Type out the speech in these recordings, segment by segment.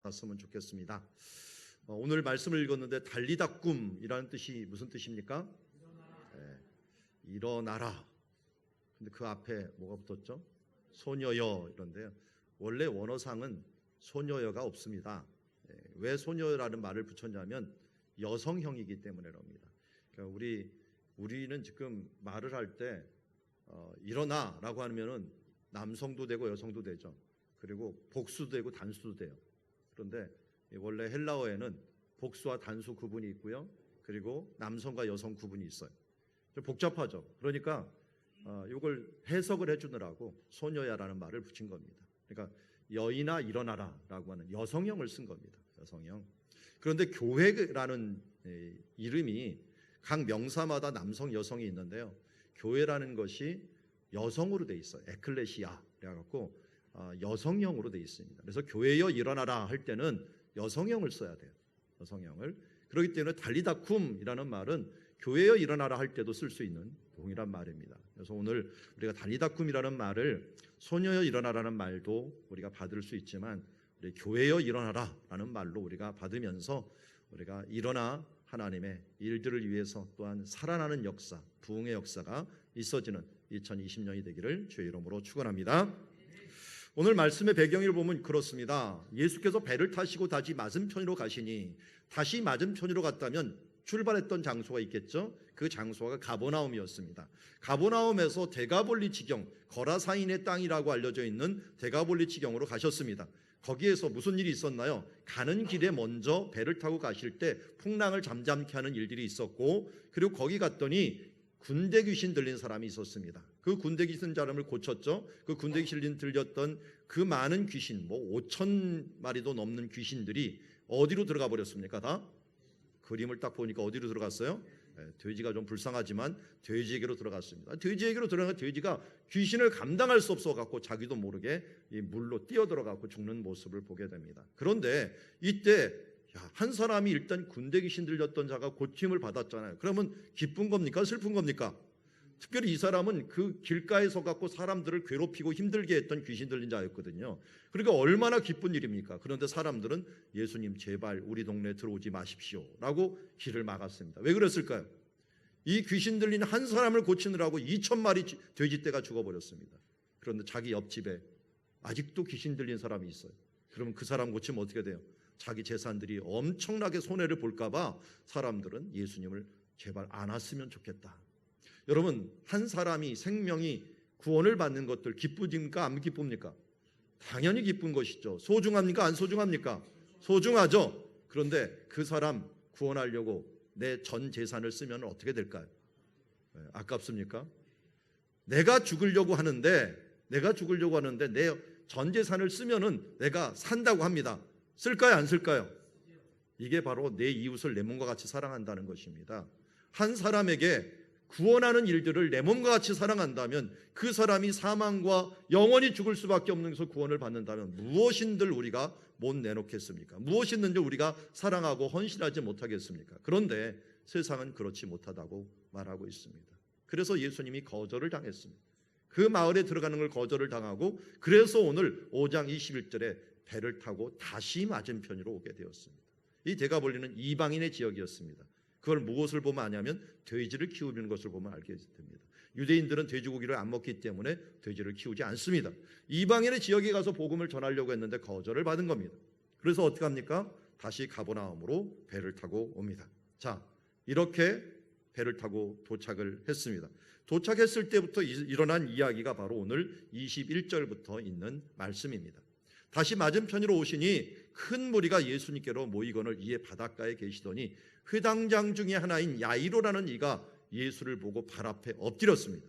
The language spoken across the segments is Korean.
봤으면 좋겠습니다. 오늘 말씀을 읽었는데 달리다 꿈이라는 뜻이 무슨 뜻입니까? 일어나라. 근데 그 앞에 뭐가 붙었죠? 소녀여 이런데요. 원래 원어상은 소녀여가 없습니다. 왜 소녀라는 말을 붙였냐면 여성형이기 때문에랍니다. 그러니까 우리는 지금 말을 할 때 일어나라고 하면은 남성도 되고 여성도 되죠. 그리고 복수도 되고 단수도 돼요. 그런데 원래 헬라어에는 복수와 단수 구분이 있고요. 그리고 남성과 여성 구분이 있어요. 좀 복잡하죠. 그러니까 이걸 해석을 해주느라고 소녀야라는 말을 붙인 겁니다. 그러니까 여인아 일어나라라고 하는 여성형을 쓴 겁니다. 여성형. 그런데 교회라는 이름이 각 명사마다 남성, 여성이 있는데요. 교회라는 것이 여성으로 돼 있어요. 에클레시아 그래갖고 여성형으로 돼 있습니다. 그래서 교회여 일어나라 할 때는 여성형을 써야 돼요. 여성형을. 그렇기 때문에 달리다 쿰이라는 말은 교회여 일어나라 할 때도 쓸 수 있는 동일한 말입니다. 그래서 오늘 우리가 달리다 쿰이라는 말을 소녀여 일어나라는 말도 우리가 받을 수 있지만 우리 교회여 일어나라라는 말로 우리가 받으면서 우리가 일어나 하나님의 일들을 위해서 또한 살아나는 역사, 부흥의 역사가 있어지는 2020년이 되기를 주의 이름으로 축원합니다. 오늘 말씀의 배경을 보면 그렇습니다. 예수께서 배를 타시고 다시 맞은편으로 가시니 다시 맞은편으로 갔다면 출발했던 장소가 있겠죠. 그 장소가 가버나움이었습니다. 가버나움에서 데가볼리 지경, 거라사인의 땅이라고 알려져 있는 데가볼리 지경으로 가셨습니다. 거기에서 무슨 일이 있었나요? 가는 길에 먼저 배를 타고 가실 때 풍랑을 잠잠케 하는 일들이 있었고, 그리고 거기 갔더니 군대 귀신 들린 사람이 있었습니다. 그 군대 귀신 사람을 고쳤죠. 그 군대 귀신 들렸던 그 많은 귀신, 5,000마리도 넘는 귀신들이 어디로 들어가 버렸습니까? 다 그림을 딱 보니까 어디로 들어갔어요? 돼지가 좀 불쌍하지만 돼지에게로 들어갔습니다. 돼지에게로 들어간 돼지가 귀신을 감당할 수 없어 갖고 자기도 모르게 이 물로 뛰어들어가고 죽는 모습을 보게 됩니다. 그런데 이때 한 사람이 일단 군대 귀신 들렸던 자가 고침을 받았잖아요. 그러면 기쁜 겁니까? 슬픈 겁니까? 특별히 이 사람은 그 길가에 서 갖고 사람들을 괴롭히고 힘들게 했던 귀신 들린 자였거든요. 그러니까 얼마나 기쁜 일입니까? 그런데 사람들은 예수님 제발 우리 동네에 들어오지 마십시오 라고 길을 막았습니다. 왜 그랬을까요? 이 귀신 들린 한 사람을 고치느라고 2,000마리 돼지떼가 죽어버렸습니다. 그런데 자기 옆집에 아직도 귀신 들린 사람이 있어요. 그러면 그 사람 고치면 어떻게 돼요? 자기 재산들이 엄청나게 손해를 볼까 봐 사람들은 예수님을 제발 안 왔으면 좋겠다. 여러분, 한 사람이 생명이 구원을 받는 것들 기쁘십니까? 안 기쁩니까? 당연히 기쁜 것이죠. 소중합니까? 안 소중합니까? 소중하죠. 그런데 그 사람 구원하려고 내 전 재산을 쓰면 어떻게 될까요? 아깝습니까? 내가 죽으려고 하는데 내 전 재산을 쓰면은 내가 산다고 합니다. 쓸까요? 안 쓸까요? 이게 바로 내 이웃을 내 몸과 같이 사랑한다는 것입니다. 한 사람에게 구원하는 일들을 내 몸과 같이 사랑한다면 그 사람이 사망과 영원히 죽을 수밖에 없는 것을 구원을 받는다면 무엇인들 우리가 못 내놓겠습니까? 무엇이든지 우리가 사랑하고 헌신하지 못하겠습니까? 그런데 세상은 그렇지 못하다고 말하고 있습니다. 그래서 예수님이 거절을 당했습니다. 그 마을에 들어가는 걸 거절을 당하고 그래서 오늘 5장 21절에 배를 타고 다시 맞은편으로 오게 되었습니다. 이 데가볼리는 이방인의 지역이었습니다. 그걸 무엇을 보면 아냐면 돼지를 키우는 것을 보면 알게 됩니다. 유대인들은 돼지고기를 안 먹기 때문에 돼지를 키우지 않습니다. 이방인의 지역에 가서 복음을 전하려고 했는데 거절을 받은 겁니다. 그래서 어떻게 합니까? 다시 가버나움으로 배를 타고 옵니다. 자, 이렇게 배를 타고 도착을 했습니다. 도착했을 때부터 일어난 이야기가 바로 오늘 21절부터 있는 말씀입니다. 다시 맞은편으로 오시니 큰 무리가 예수님께로 모이거늘 이에 바닷가에 계시더니 회당장 중에 하나인 야이로라는 이가 예수를 보고 발 앞에 엎드렸습니다.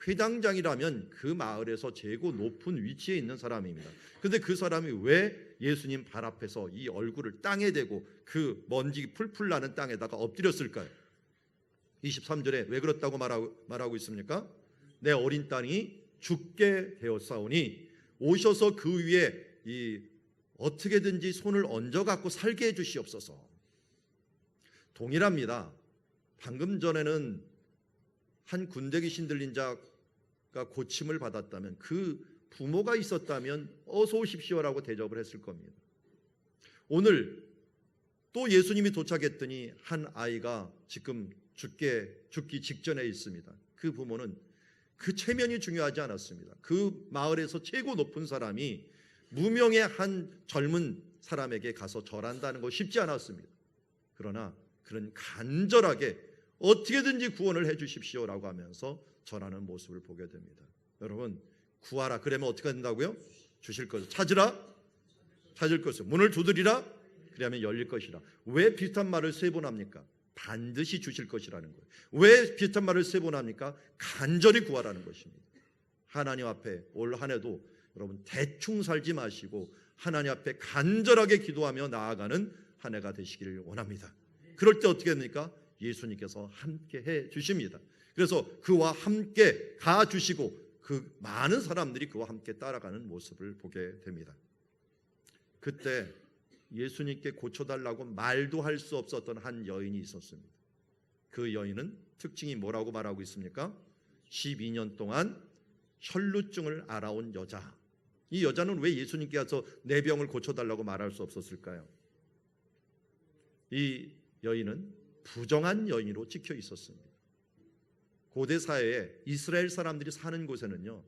회당장이라면 그 마을에서 최고 높은 위치에 있는 사람입니다. 그런데 그 사람이 왜 예수님 발 앞에서 이 얼굴을 땅에 대고 그 먼지 풀풀 나는 땅에다가 엎드렸을까요? 23절에 왜 그렇다고 말하고 있습니까? 내 어린 딸이 죽게 되었사오니 오셔서 그 위에 어떻게든지 손을 얹어 갖고 살게 해주시옵소서. 동일합니다. 방금 전에는 한 군대 귀신 들린 자가 고침을 받았다면 그 부모가 있었다면 어서 오십시오라고 대접을 했을 겁니다. 오늘 또 예수님이 도착했더니 한 아이가 지금 죽기 직전에 있습니다. 그 부모는 그 체면이 중요하지 않았습니다. 그 마을에서 최고 높은 사람이 무명의 한 젊은 사람에게 가서 절한다는 거 쉽지 않았습니다. 그러나 그는 간절하게 어떻게든지 구원을 해 주십시오라고 하면서 절하는 모습을 보게 됩니다. 여러분, 구하라 그러면 어떻게 된다고요? 주실 것을 찾으라 찾을 것을, 문을 두드리라 그러면 열릴 것이라. 왜 비슷한 말을 세 번 합니까? 반드시 주실 것이라는 거예요. 왜 비슷한 말을 세 번 합니까? 간절히 구하라는 것입니다. 하나님 앞에 올 한 해도 여러분 대충 살지 마시고 하나님 앞에 간절하게 기도하며 나아가는 한 해가 되시기를 원합니다. 그럴 때 어떻게 됩니까? 예수님께서 함께 해 주십니다. 그래서 그와 함께 가 주시고 그 많은 사람들이 그와 함께 따라가는 모습을 보게 됩니다. 그때 예수님께 고쳐달라고 말도 할 수 없었던 한 여인이 있었습니다. 그 여인은 특징이 뭐라고 말하고 있습니까? 12년 동안 혈루증을 앓아온 여자. 이 여자는 왜 예수님께 가서 내 병을 고쳐달라고 말할 수 없었을까요? 이 여인은 부정한 여인으로 찍혀 있었습니다. 고대 사회에 이스라엘 사람들이 사는 곳에는요,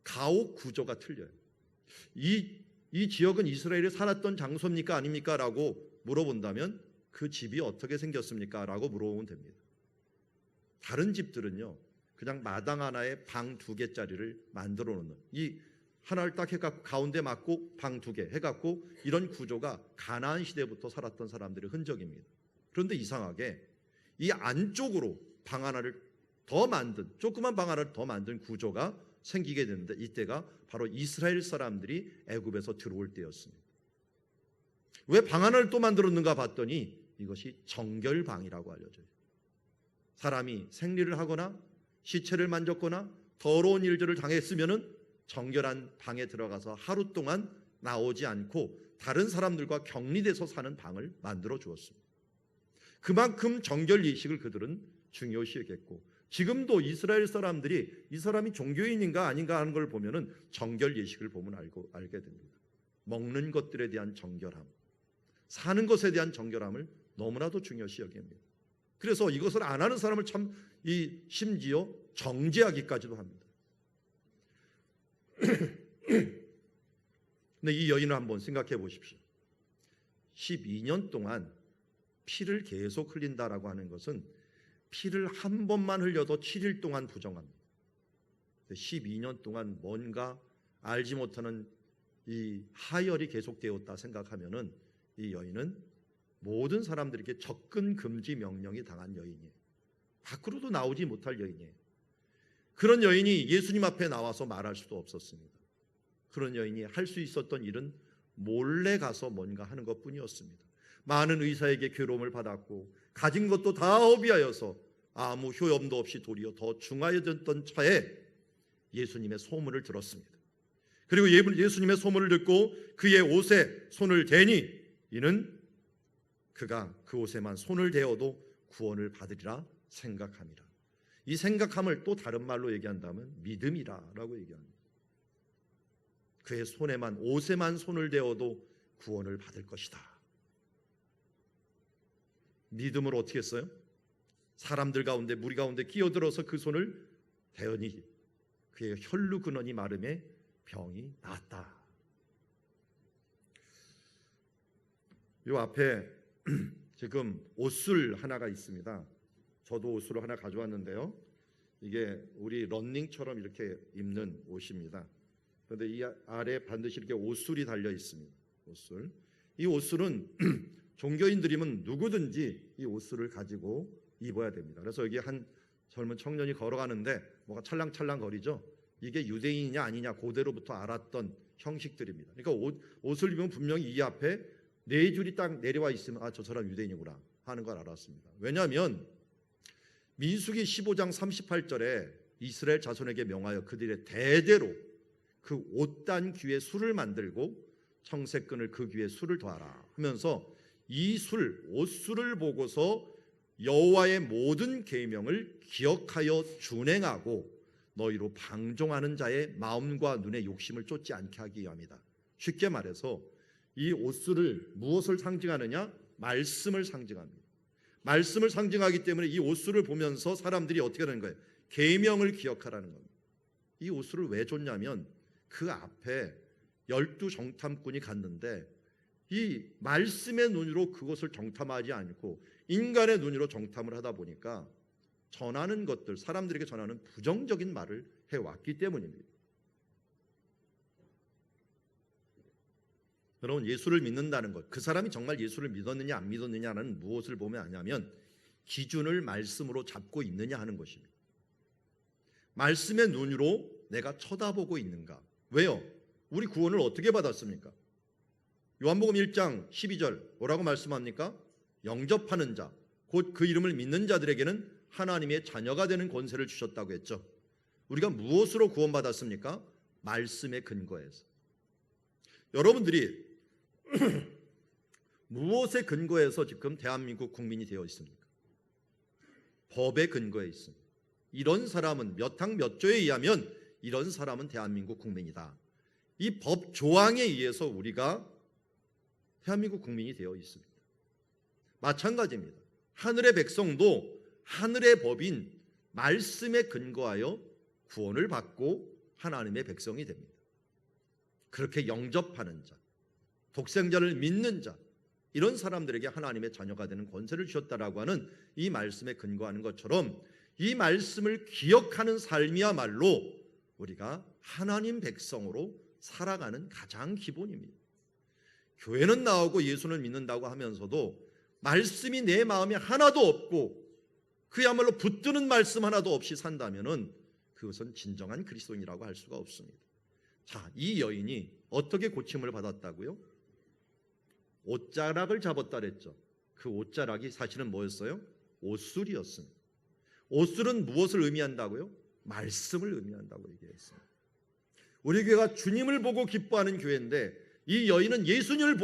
가옥 구조가 틀려요. 이 지역은 이스라엘에 살았던 장소입니까? 아닙니까? 라고 물어본다면 그 집이 어떻게 생겼습니까? 라고 물어보면 됩니다. 다른 집들은요, 그냥 마당 하나에 방 2개짜리를 만들어 놓는, 이 하나를 딱 해갖고 가운데 막고 방 2개 해갖고 이런 구조가 가나안 시대부터 살았던 사람들의 흔적입니다. 그런데 이상하게 이 안쪽으로 방 하나를 더 만든, 조그만 방 하나를 더 만든 구조가 생기게 되는데, 이때가 바로 이스라엘 사람들이 애굽에서 들어올 때였습니다. 왜 방 하나를 또 만들었는가 봤더니 이것이 정결방이라고 알려져요. 사람이 생리를 하거나 시체를 만졌거나 더러운 일들을 당했으면은 정결한 방에 들어가서 하루 동안 나오지 않고 다른 사람들과 격리돼서 사는 방을 만들어 주었습니다. 그만큼 정결 예식을 그들은 중요시 여겼고, 지금도 이스라엘 사람들이 이 사람이 종교인인가 아닌가 하는 걸 보면은 정결 예식을 보면 알게 됩니다. 먹는 것들에 대한 정결함, 사는 것에 대한 정결함을 너무나도 중요시 여깁니다. 그래서 이것을 안 하는 사람을 참 심지어 정죄하기까지도 합니다. 근데 이 여인을 한번 생각해 보십시오. 12년 동안 피를 계속 흘린다라고 하는 것은 피를 한 번만 흘려도 7일 동안 부정합니다. 12년 동안 뭔가 알지 못하는 이 하열이 계속되었다 생각하면은 이 여인은 모든 사람들에게 접근 금지 명령이 당한 여인이에요. 밖으로도 나오지 못할 여인이에요. 그런 여인이 예수님 앞에 나와서 말할 수도 없었습니다. 그런 여인이 할 수 있었던 일은 몰래 가서 뭔가 하는 것뿐이었습니다. 많은 의사에게 괴로움을 받았고 가진 것도 다 허비하여서 아무 효험도 없이 도리어 더 중하여졌던 차에 예수님의 소문을 들었습니다. 그리고 예수님의 소문을 듣고 그의 옷에 손을 대니 이는 그가 그 옷에만 손을 대어도 구원을 받으리라 생각함이라. 이 생각함을 또 다른 말로 얘기한다면 믿음이라고 얘기합니다. 그의 옷에만 손을 대어도 구원을 받을 것이다. 믿음으로 어떻게 했어요? 사람들 가운데, 무리 가운데 끼어들어서 그 손을 대어니 그의 혈루 근원이 마름에 병이 나았다. 요 앞에 지금 옷술 하나가 있습니다. 저도 옷술을 하나 가져왔는데요. 이게 우리 런닝처럼 이렇게 입는 옷입니다. 그런데 이 아래에 반드시 이렇게 옷술이 달려 있습니다. 옷술. 이 옷술은 종교인들이면 누구든지 이 옷술을 가지고 입어야 됩니다. 그래서 여기 한 젊은 청년이 걸어가는데 뭐가 찰랑찰랑 거리죠. 이게 유대인이냐 아니냐 고대로부터 알았던 형식들입니다. 그러니까 옷을 입으면 분명히 이 앞에 4줄이 딱 내려와 있으면 저 사람 유대인이구나 하는 걸 알았습니다. 왜냐하면 민수기 15장 38절에 이스라엘 자손에게 명하여 그들의 대대로 그 옷단 귀에 술을 만들고 청색끈을 그 귀에 술을 더하라 하면서 이 옷술을 보고서 여호와의 모든 계명을 기억하여 준행하고 너희로 방종하는 자의 마음과 눈의 욕심을 쫓지 않게 하기 위함이다. 쉽게 말해서 이 옷수를 무엇을 상징하느냐? 말씀을 상징합니다. 말씀을 상징하기 때문에 이 옷수를 보면서 사람들이 어떻게 하는 거예요? 계명을 기억하라는 겁니다. 이 옷수를 왜 줬냐면 그 앞에 12 정탐꾼이 갔는데 이 말씀의 눈으로 그것을 정탐하지 않고 인간의 눈으로 정탐을 하다 보니까 전하는 것들, 사람들에게 전하는 부정적인 말을 해왔기 때문입니다. 여러분, 예수를 믿는다는 것, 그 사람이 정말 예수를 믿었느냐 안 믿었느냐는 무엇을 보면 아냐면 기준을 말씀으로 잡고 있느냐 하는 것입니다. 말씀의 눈으로 내가 쳐다보고 있는가? 왜요? 우리 구원을 어떻게 받았습니까? 요한복음 1장 12절 뭐라고 말씀합니까? 영접하는 자, 곧 그 이름을 믿는 자들에게는 하나님의 자녀가 되는 권세를 주셨다고 했죠. 우리가 무엇으로 구원받았습니까? 말씀에 근거해서. 여러분들이 무엇에 근거해서 지금 대한민국 국민이 되어 있습니까? 법에 근거해 있습니다. 이런 사람은 몇 항 몇 조에 의하면 이런 사람은 대한민국 국민이다. 이 법 조항에 의해서 우리가 대한민국 국민이 되어 있습니다. 마찬가지입니다. 하늘의 백성도 하늘의 법인 말씀에 근거하여 구원을 받고 하나님의 백성이 됩니다. 그렇게 영접하는 자, 독생자를 믿는 자, 이런 사람들에게 하나님의 자녀가 되는 권세를 주셨다라고 하는 이 말씀에 근거하는 것처럼 이 말씀을 기억하는 삶이야말로 우리가 하나님 백성으로 살아가는 가장 기본입니다. 교회는 나오고 예수를 믿는다고 하면서도 말씀이 내 마음에 하나도 없고 그야말로 붙드는 말씀 하나도 없이 산다면은 그것은 진정한 그리스도인이라고 할 수가 없습니다. 자, 이 여인이 어떻게 고침을 받았다고요? 옷자락을 잡았다 그랬죠. 그 옷자락이 사실은 뭐였어요? 옷술이었습니다. 옷술은 무엇을 의미한다고요? 말씀을 의미한다고 얘기했습니다. 우리 교회가 주님을 보고 기뻐하는 교회인데 이 여인은 예수님을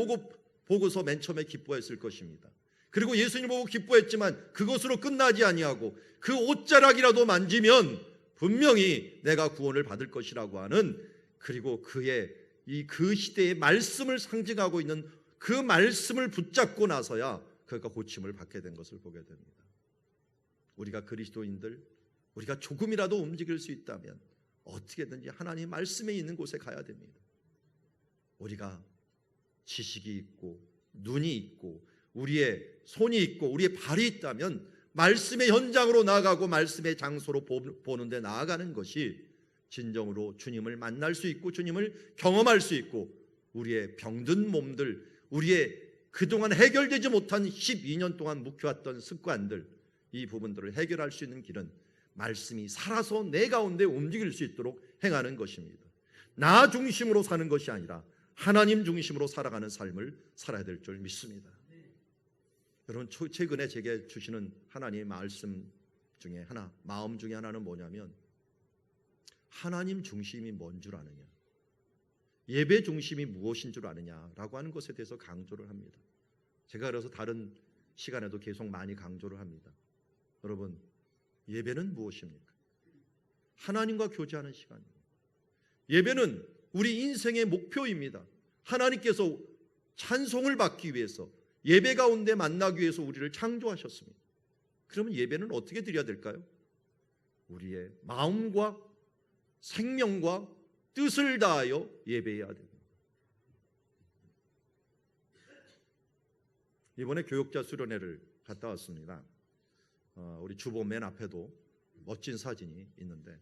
보고서 맨 처음에 기뻐했을 것입니다. 그리고 예수님 보고 기뻐했지만 그것으로 끝나지 아니하고 그 옷자락이라도 만지면 분명히 내가 구원을 받을 것이라고 하는, 그리고 그의 그 시대의 말씀을 상징하고 있는 그 말씀을 붙잡고 나서야 그가 고침을 받게 된 것을 보게 됩니다. 우리가 그리스도인들, 우리가 조금이라도 움직일 수 있다면 어떻게든지 하나님 말씀에 있는 곳에 가야 됩니다. 우리가 지식이 있고 눈이 있고 우리의 손이 있고 우리의 발이 있다면 말씀의 현장으로 나아가고 말씀의 장소로 보는 데 나아가는 것이 진정으로 주님을 만날 수 있고 주님을 경험할 수 있고 우리의 병든 몸들, 우리의 그동안 해결되지 못한 12년 동안 묵혀왔던 습관들, 이 부분들을 해결할 수 있는 길은 말씀이 살아서 내 가운데 움직일 수 있도록 행하는 것입니다. 나 중심으로 사는 것이 아니라 하나님 중심으로 살아가는 삶을 살아야 될 줄 믿습니다. 여러분, 최근에 제게 주시는 하나님의 말씀 중에 하나, 마음 중에 하나는 뭐냐면 하나님 중심이 뭔 줄 아느냐, 예배 중심이 무엇인 줄 아느냐라고 하는 것에 대해서 강조를 합니다. 제가 그래서 다른 시간에도 계속 많이 강조를 합니다. 여러분, 예배는 무엇입니까? 하나님과 교제하는 시간입니다. 예배는 우리 인생의 목표입니다. 하나님께서 찬송을 받기 위해서, 예배 가운데 만나기 위해서 우리를 창조하셨습니다. 그러면 예배는 어떻게 드려야 될까요? 우리의 마음과 생명과 뜻을 다하여 예배해야 됩니다. 이번에 교역자 수련회를 갔다 왔습니다. 우리 주보 맨 앞에도 멋진 사진이 있는데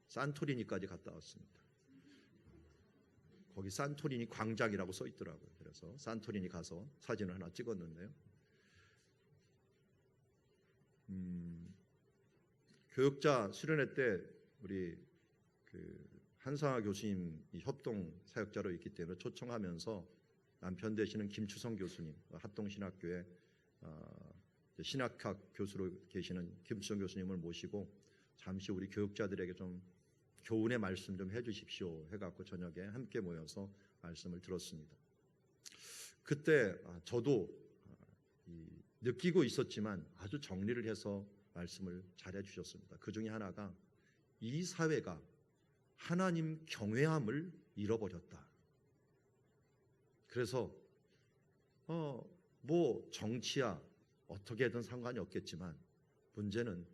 산토리니까지 갔다 왔습니다. 거기 산토리니 광장이라고 써 있더라고요. 그래서 산토리니 가서 사진을 하나 찍었는데요. 교역자 수련회 때 우리 한상아 교수님 협동 사역자로 있기 때문에 초청하면서 남편 되시는 김추성 교수님, 합동신학교에 신학학 교수로 계시는 김추성 교수님을 모시고 잠시 우리 교역자들에게 좀 교훈의 말씀 좀 해주십시오 해갖고 저녁에 함께 모여서 말씀을 들었습니다. 그때 저도 느끼고 있었지만 아주 정리를 해서 말씀을 잘해 주셨습니다. 그 중에 하나가 이 사회가 하나님 경외함을 잃어버렸다. 그래서 뭐 정치야 어떻게든 상관이 없겠지만 문제는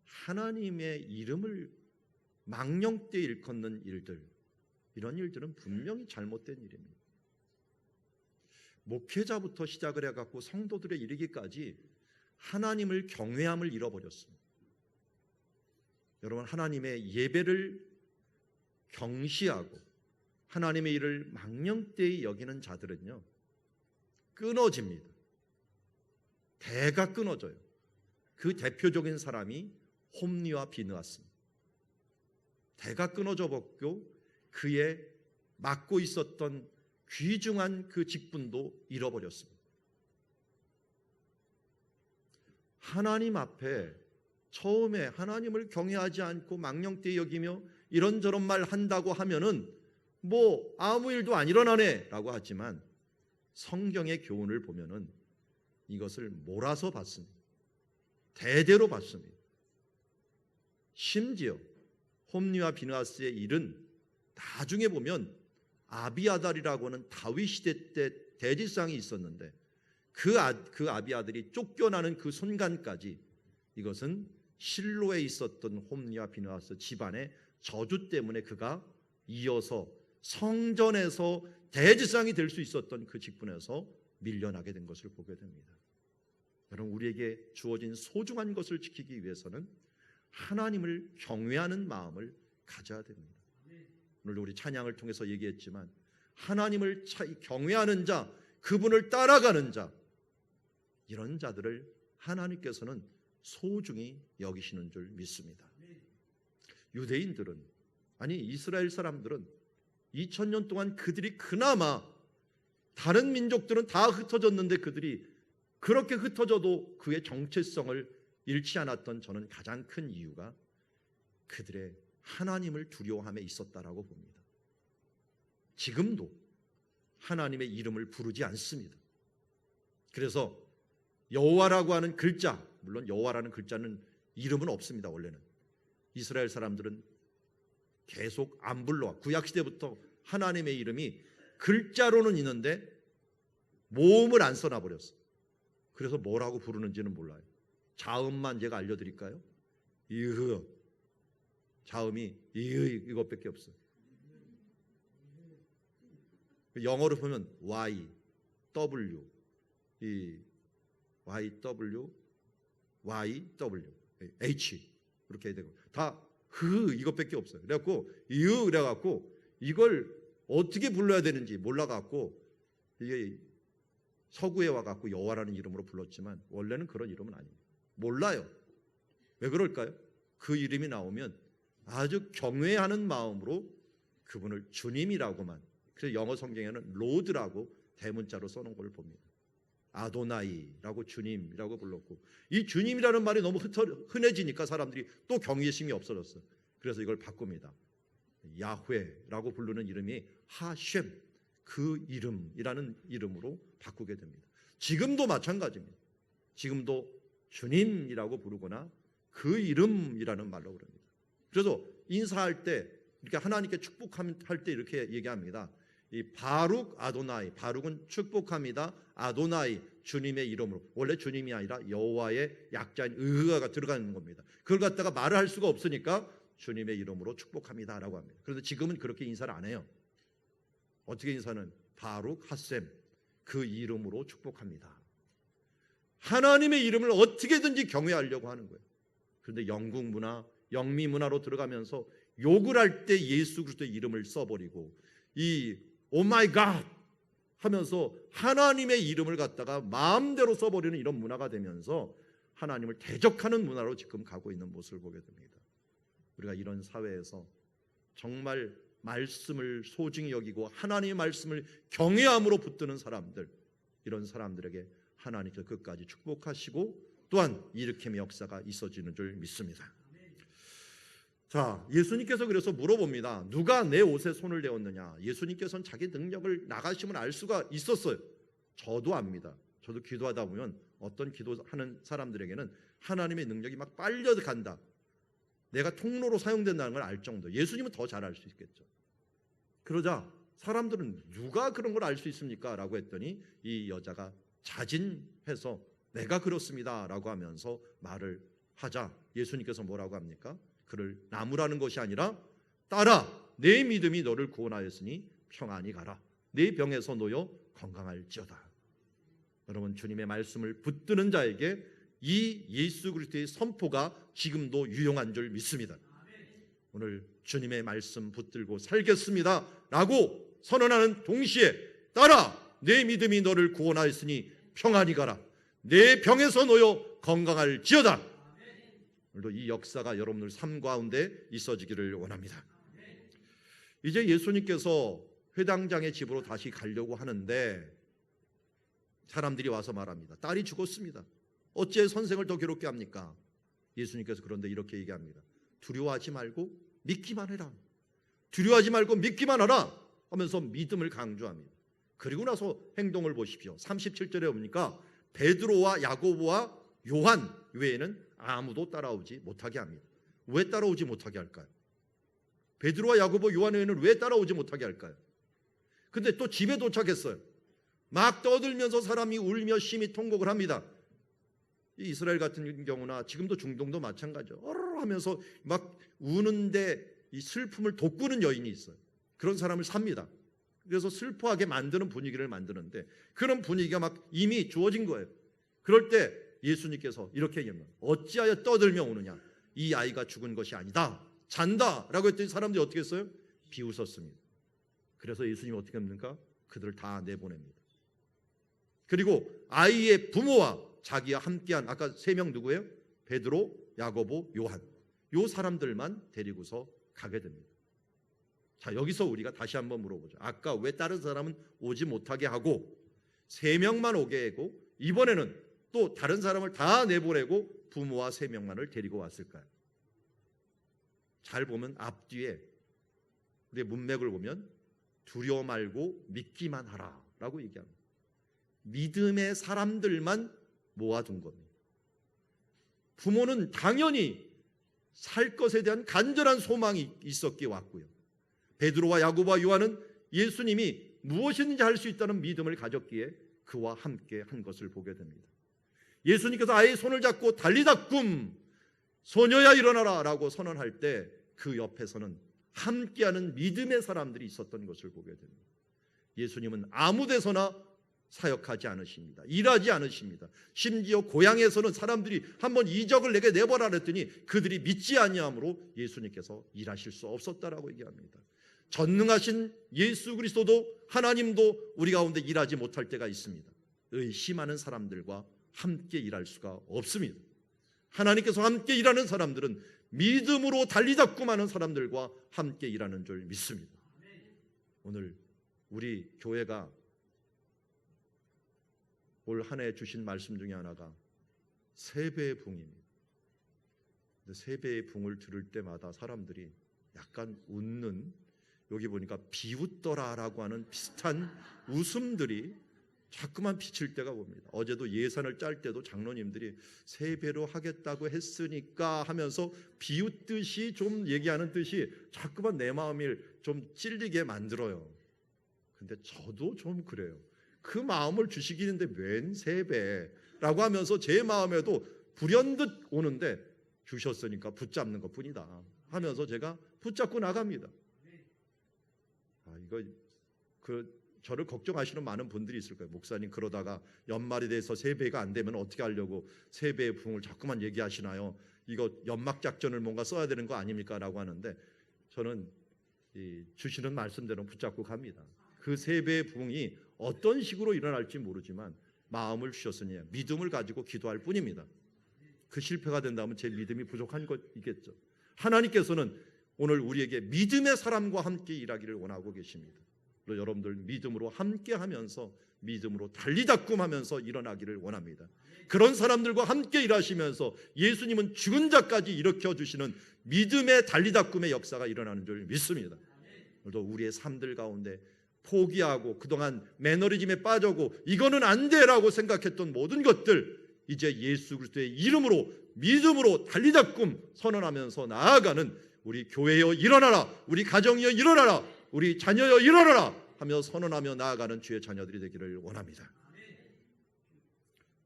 하나님의 이름을 망령되이 일컫는 일들, 이런 일들은 분명히 잘못된 일입니다. 목회자부터 시작을 해갖고 성도들에 이르기까지 하나님을 경외함을 잃어버렸습니다. 여러분, 하나님의 예배를 경시하고 하나님의 일을 망령되이 여기는 자들은요, 끊어집니다. 대가 끊어져요. 그 대표적인 사람이 홈리와 비느하스입니다. 대가 끊어져 버렸고 그의 맡고 있었던 귀중한 그 직분도 잃어버렸습니다. 하나님 앞에 처음에 하나님을 경외하지 않고 망령되이 여기며 이런저런 말 한다고 하면은 뭐 아무 일도 안 일어나네 라고 하지만 성경의 교훈을 보면은 이것을 몰아서 봤습니다. 대대로 봤습니다. 심지어 홈리와 비느하스의 일은 나중에 보면 아비아달이라고 하는 다윗 시대 때 대지상이 있었는데 그 아비아들이 쫓겨나는 그 순간까지 이것은 실로에 있었던 홈리와 비느하스 집안의 저주 때문에 그가 이어서 성전에서 대지상이 될 수 있었던 그 직분에서 밀려나게 된 것을 보게 됩니다. 여러분, 우리에게 주어진 소중한 것을 지키기 위해서는 하나님을 경외하는 마음을 가져야 됩니다. 오늘도 우리 찬양을 통해서 얘기했지만 하나님을 경외하는 자, 그분을 따라가는 자, 이런 자들을 하나님께서는 소중히 여기시는 줄 믿습니다. 유대인들은, 아니 이스라엘 사람들은 2000년 동안 그들이 그나마, 다른 민족들은 다 흩어졌는데 그들이 그렇게 흩어져도 그의 정체성을 잃지 않았던 저는 가장 큰 이유가 그들의 하나님을 두려워함에 있었다라고 봅니다. 지금도 하나님의 이름을 부르지 않습니다. 그래서 여호와라고 하는 글자, 물론 여호와라는 글자는 이름은 없습니다. 원래는 이스라엘 사람들은 계속 안 불러와. 구약시대부터 하나님의 이름이 글자로는 있는데 모음을 안 써놔버렸어. 그래서 뭐라고 부르는지는 몰라요. 자음만 제가 알려드릴까요? 이흐, 자음이 이흐, 이것밖에 없어. 영어로 보면 Y, W, 이 Y, W, Y, W, H 이렇게 해야 되고 다 흐 이것밖에 없어요. 그래갖고 이흐 그래갖고 이걸 어떻게 불러야 되는지 몰라갖고 이게 서구에 와갖고 여호와라는 이름으로 불렀지만 원래는 그런 이름은 아닙니다. 몰라요. 왜 그럴까요? 그 이름이 나오면 아주 경외하는 마음으로 그분을 주님이라고만, 그래서 영어 성경에는 로드라고 대문자로 써놓은 걸 봅니다. 아도나이라고 주님이라고 불렀고, 이 주님이라는 말이 너무 흔해지니까 사람들이 또 경외심이 없어졌어요. 그래서 이걸 바꿉니다. 야훼라고 부르는 이름이 하셴, 그 이름이라는 이름으로 바꾸게 됩니다. 지금도 마찬가지입니다. 지금도 주님이라고 부르거나 그 이름이라는 말로 부릅니다. 그래서 인사할 때 이렇게 하나님께 축복할 때 이렇게 얘기합니다. 이 바룩 아도나이, 바룩은 축복합니다. 아도나이, 주님의 이름으로. 원래 주님이 아니라 여호와의 약자인 의가 들어가는 겁니다. 그걸 갖다가 말을 할 수가 없으니까 주님의 이름으로 축복합니다라고 합니다. 그런데 지금은 그렇게 인사를 안 해요. 어떻게 인사는? 바룩 하셈, 그 이름으로 축복합니다. 하나님의 이름을 어떻게든지 경외하려고 하는 거예요. 그런데 영국 문화, 영미 문화로 들어가면서 욕을 할 때 예수 그리스도의 이름을 써버리고 이 오마이 갓 하면서 하나님의 이름을 갖다가 마음대로 써버리는 이런 문화가 되면서 하나님을 대적하는 문화로 지금 가고 있는 모습을 보게 됩니다. 우리가 이런 사회에서 정말 말씀을 소중히 여기고 하나님의 말씀을 경외함으로 붙드는 사람들, 이런 사람들에게 하나님께서 끝까지 축복하시고 또한 일으킴의 역사가 있어지는 줄 믿습니다. 자, 예수님께서 그래서 물어봅니다. 누가 내 옷에 손을 대었느냐? 예수님께서는 자기 능력을 나가시면 알 수가 있었어요. 저도 압니다. 저도 기도하다 보면 어떤 기도하는 사람들에게는 하나님의 능력이 막 빨려간다, 내가 통로로 사용된다는 걸 알 정도. 예수님은 더 잘 알 수 있겠죠. 그러자 사람들은 누가 그런 걸 알 수 있습니까? 라고 했더니 이 여자가 자진해서 내가 그렇습니다 라고 하면서 말을 하자 예수님께서 뭐라고 합니까? 그를 나무라는 것이 아니라 따라 내 믿음이 너를 구원하였으니 평안히 가라. 내 병에서 놓여 건강할지어다. 여러분, 주님의 말씀을 붙드는 자에게 이 예수 그리스도의 선포가 지금도 유용한 줄 믿습니다. 오늘 주님의 말씀 붙들고 살겠습니다 라고 선언하는 동시에 따라 내 믿음이 너를 구원하였으니 평안히 가라. 내 병에서 놓여 건강할지어다. 오늘도 이 역사가 여러분들 삶 가운데 있어지기를 원합니다. 이제 예수님께서 회당장의 집으로 다시 가려고 하는데 사람들이 와서 말합니다. 딸이 죽었습니다. 어째 선생을 더 괴롭게 합니까? 예수님께서 그런데 이렇게 얘기합니다. 두려워하지 말고 믿기만 해라. 두려워하지 말고 믿기만 하라 하면서 믿음을 강조합니다. 그리고 나서 행동을 보십시오. 37절에 보니까 베드로와 야고보와 요한 외에는 아무도 따라오지 못하게 합니다. 왜 따라오지 못하게 할까요? 베드로와 야고보, 요한 외에는 왜 따라오지 못하게 할까요? 근데 또 집에 도착했어요. 막 떠들면서 사람이 울며 심히 통곡을 합니다. 이 이스라엘 같은 경우나 지금도 중동도 마찬가지죠. 하면서 막 우는데 이 슬픔을 돋구는 여인이 있어요. 그런 사람을 삽니다. 그래서 슬퍼하게 만드는 분위기를 만드는데 그런 분위기가 막 이미 주어진 거예요. 그럴 때 예수님께서 이렇게 얘기합니다. 어찌하여 떠들며 우느냐? 이 아이가 죽은 것이 아니다. 잔다 라고 했더니 사람들이 어떻게 했어요? 비웃었습니다. 그래서 예수님이 어떻게 합니까? 그들을 다 내보냅니다. 그리고 아이의 부모와 자기와 함께한 아까 3명 누구예요? 베드로, 야고보, 요한. 요 사람들만 데리고서 가게 됩니다. 자, 여기서 우리가 다시 한번 물어보죠. 아까 왜 다른 사람은 오지 못하게 하고 3명만 오게 하고 이번에는 또 다른 사람을 다 내보내고 부모와 3명만을 데리고 왔을까요? 잘 보면 앞뒤에 우리의 문맥을 보면 두려워 말고 믿기만 하라 라고 얘기합니다. 믿음의 사람들만 모아둔 겁니다. 부모는 당연히 살 것에 대한 간절한 소망이 있었기에 왔고요. 베드로와 야고보와 요한은 예수님이 무엇이든지 할 수 있다는 믿음을 가졌기에 그와 함께 한 것을 보게 됩니다. 예수님께서 아이의 손을 잡고 달리다 꿈 소녀야 일어나라 라고 선언할 때 그 옆에서는 함께하는 믿음의 사람들이 있었던 것을 보게 됩니다. 예수님은 아무 데서나 사역하지 않으십니다. 일하지 않으십니다. 심지어 고향에서는 사람들이 한번 이적을 내게 내버라 그랬더니 그들이 믿지 아니함으로 예수님께서 일하실 수 없었다라고 얘기합니다. 전능하신 예수 그리스도도 하나님도 우리 가운데 일하지 못할 때가 있습니다. 의심하는 사람들과 함께 일할 수가 없습니다. 하나님께서 함께 일하는 사람들은 믿음으로 달리잡고 많은 사람들과 함께 일하는 줄 믿습니다. 오늘 우리 교회가 올 한 해 주신 말씀 중에 하나가 세배의 붕입니다. 세배의 붕을 들을 때마다 사람들이 약간 웃는, 여기 보니까 비웃더라라고 하는 비슷한 웃음들이 자꾸만 비칠 때가 봅니다. 어제도 예산을 짤 때도 장로님들이 세배로 하겠다고 했으니까 하면서 비웃듯이 좀 얘기하는 듯이 자꾸만 내 마음을 좀 찔리게 만들어요. 근데 저도 좀 그래요. 그 마음을 주시기는데 웬 세배라고 하면서 제 마음에도 불현듯 오는데 주셨으니까 붙잡는 것뿐이다 하면서 제가 붙잡고 나갑니다. 이거 저를 걱정하시는 많은 분들이 있을 거예요. 목사님 그러다가 연말이 돼서 세배가 안 되면 어떻게 하려고 세배의 붕을 자꾸만 얘기하시나요? 이거 연막작전을 뭔가 써야 되는 거 아닙니까? 라고 하는데 저는 주시는 말씀대로 붙잡고 갑니다. 그 세배의 붕이 어떤 식으로 일어날지 모르지만 마음을 주셨으니 믿음을 가지고 기도할 뿐입니다. 그 실패가 된다면 제 믿음이 부족한 것이겠죠. 하나님께서는 오늘 우리에게 믿음의 사람과 함께 일하기를 원하고 계십니다. 여러분들 믿음으로 함께 하면서 믿음으로 달리다꿈하면서 일어나기를 원합니다. 그런 사람들과 함께 일하시면서 예수님은 죽은 자까지 일으켜 주시는 믿음의 달리다꿈의 역사가 일어나는 줄 믿습니다. 오늘도 우리의 삶들 가운데 포기하고 그동안 매너리즘에 빠져고 이거는 안 돼라고 생각했던 모든 것들 이제 예수 그리스도의 이름으로 믿음으로 달리다꿈 선언하면서 나아가는 우리 교회여 일어나라, 우리 가정이여 일어나라, 우리 자녀여 일어나라 하며 선언하며 나아가는 주의 자녀들이 되기를 원합니다.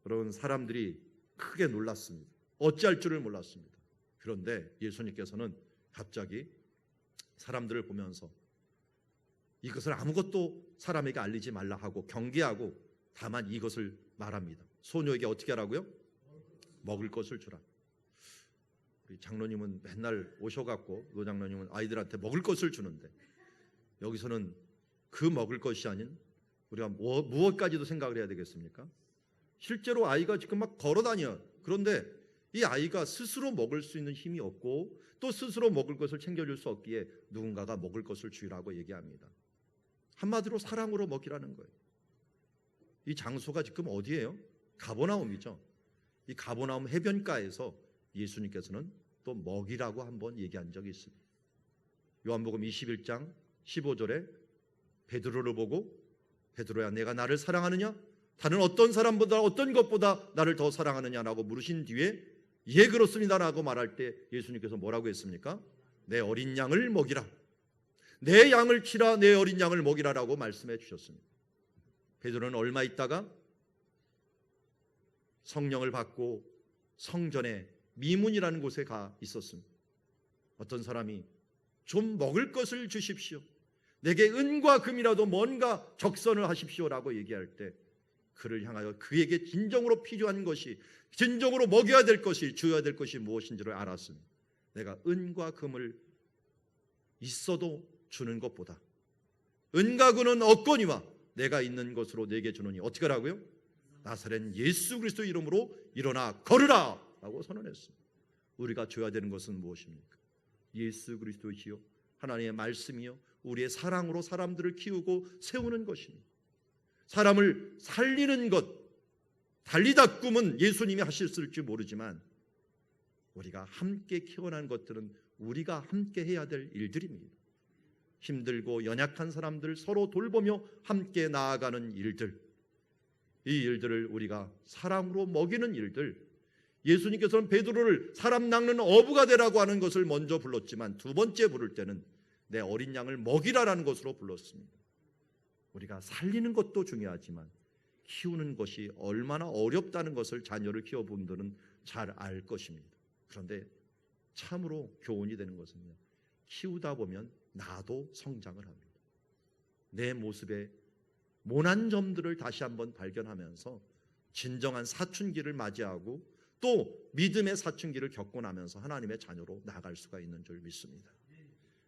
여러분, 사람들이 크게 놀랐습니다. 어찌할 줄을 몰랐습니다. 그런데 예수님께서는 갑자기 사람들을 보면서 이것을 아무것도 사람에게 알리지 말라 하고 경계하고 다만 이것을 말합니다. 소녀에게 어떻게 하라고요? 먹을 것을 주라. 우리 장로님은 맨날 오셔갖고 노 장로님은 아이들한테 먹을 것을 주는데 여기서는 그 먹을 것이 아닌 우리가 무엇까지도 생각을 해야 되겠습니까? 실제로 아이가 지금 막 걸어다녀. 그런데 이 아이가 스스로 먹을 수 있는 힘이 없고 또 스스로 먹을 것을 챙겨줄 수 없기에 누군가가 먹을 것을 주라고 얘기합니다. 한마디로 사랑으로 먹이라는 거예요. 이 장소가 지금 어디예요? 가버나움이죠. 이 가버나움 해변가에서 예수님께서는 또 먹이라고 한번 얘기한 적이 있습니다. 요한복음 21장 15절에 베드로를 보고 베드로야 내가 나를 사랑하느냐? 다른 어떤 사람보다 어떤 것보다 나를 더 사랑하느냐라고 물으신 뒤에 예 그렇습니다라고 말할 때 예수님께서 뭐라고 했습니까? 내 어린 양을 먹이라. 내 양을 치라 내 어린 양을 먹이라라고 말씀해 주셨습니다. 베드로는 얼마 있다가 성령을 받고 성전에 미문이라는 곳에 가 있었습니다. 어떤 사람이 좀 먹을 것을 주십시오. 내게 은과 금이라도 뭔가 적선을 하십시오라고 얘기할 때 그를 향하여 그에게 진정으로 필요한 것이 진정으로 먹여야 될 것이 줘야 될 것이 무엇인지를 알았습니다. 내가 은과 금을 있어도 주는 것보다 은과 금은 없거니와 내가 있는 것으로 내게 주노니 어떻게 하라고요? 나사렛 예수 그리스도 이름으로 일어나 걸으라 라고 선언했습니다. 우리가 줘야 되는 것은 무엇입니까? 예수 그리스도시요 하나님의 말씀이요 우리의 사랑으로 사람들을 키우고 세우는 것입니다. 사람을 살리는 것, 달리다 꿈은 예수님이 하셨을지 모르지만 우리가 함께 키워낸 것들은 우리가 함께 해야 될 일들입니다. 힘들고 연약한 사람들 서로 돌보며 함께 나아가는 일들, 이 일들을 우리가 사랑으로 먹이는 일들. 예수님께서는 베드로를 사람 낚는 어부가 되라고 하는 것을 먼저 불렀지만 두 번째 부를 때는 내 어린 양을 먹이라라는 것으로 불렀습니다. 우리가 살리는 것도 중요하지만 키우는 것이 얼마나 어렵다는 것을 자녀를 키워본 분들은 잘 알 것입니다. 그런데 참으로 교훈이 되는 것은요, 키우다 보면 나도 성장을 합니다. 내 모습에 모난 점들을 다시 한번 발견하면서 진정한 사춘기를 맞이하고 또 믿음의 사춘기를 겪고 나면서 하나님의 자녀로 나아갈 수가 있는 줄 믿습니다.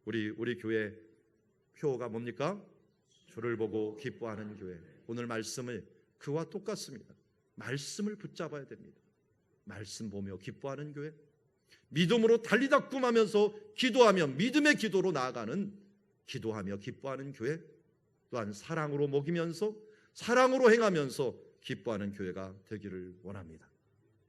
우리 교회 표어가 뭡니까? 주를 보고 기뻐하는 교회. 오늘 말씀을 그와 똑같습니다. 말씀을 붙잡아야 됩니다. 말씀 보며 기뻐하는 교회, 믿음으로 달리다 꿈하면서 기도하며 믿음의 기도로 나아가는 기도하며 기뻐하는 교회, 또한 사랑으로 먹이면서 사랑으로 행하면서 기뻐하는 교회가 되기를 원합니다.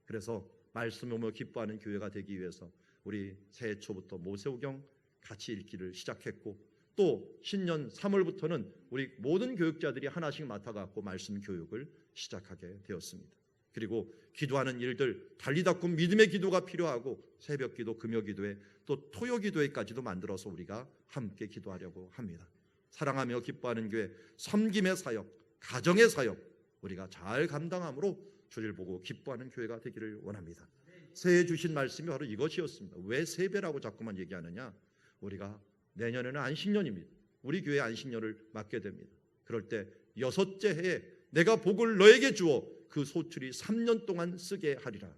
그래서 말씀 보며 기뻐하는 교회가 되기 위해서 우리 새해 초부터 모세오경 같이 읽기를 시작했고 또 신년 3월부터는 우리 모든 교육자들이 하나씩 맡아갖고 말씀 교육을 시작하게 되었습니다. 그리고 기도하는 일들, 달리다 꿈 믿음의 기도가 필요하고 새벽 기도, 금요 기도회, 또 토요 기도회까지도 만들어서 우리가 함께 기도하려고 합니다. 사랑하며 기뻐하는 교회, 섬김의 사역, 가정의 사역 우리가 잘 감당함으로 주를 보고 기뻐하는 교회가 되기를 원합니다. 새해 주신 말씀이 바로 이것이었습니다. 왜 세배라고 자꾸만 얘기하느냐? 우리가 내년에는 안식년입니다. 우리 교회 안식년을 맞게 됩니다. 그럴 때 6째 해에 내가 복을 너에게 주어 그 소출이 3년 동안 쓰게 하리라.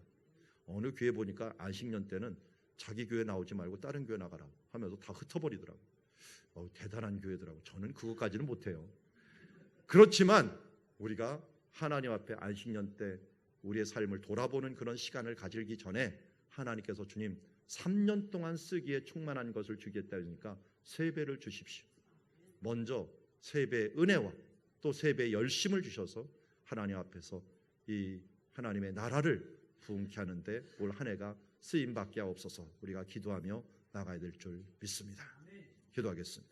어느 교회 보니까 안식년 때는 자기 교회 나오지 말고 다른 교회 나가라 하면서 다 흩어버리더라고요. 대단한 교회더라고요. 저는 그것까지는 못해요. 그렇지만 우리가 하나님 앞에 안식년 때 우리의 삶을 돌아보는 그런 시간을 가지기 전에 하나님께서 주님 3년 동안 쓰기에 충만한 것을 주겠다 하니까 3배를 주십시오. 먼저 3배의 은혜와 또 3배의 열심을 주셔서 하나님 앞에서 이 하나님의 나라를 부흥케 하는데 올 한 해가 쓰임받게 하옵소서. 우리가 기도하며 나가야 될 줄 믿습니다. 기도하겠습니다.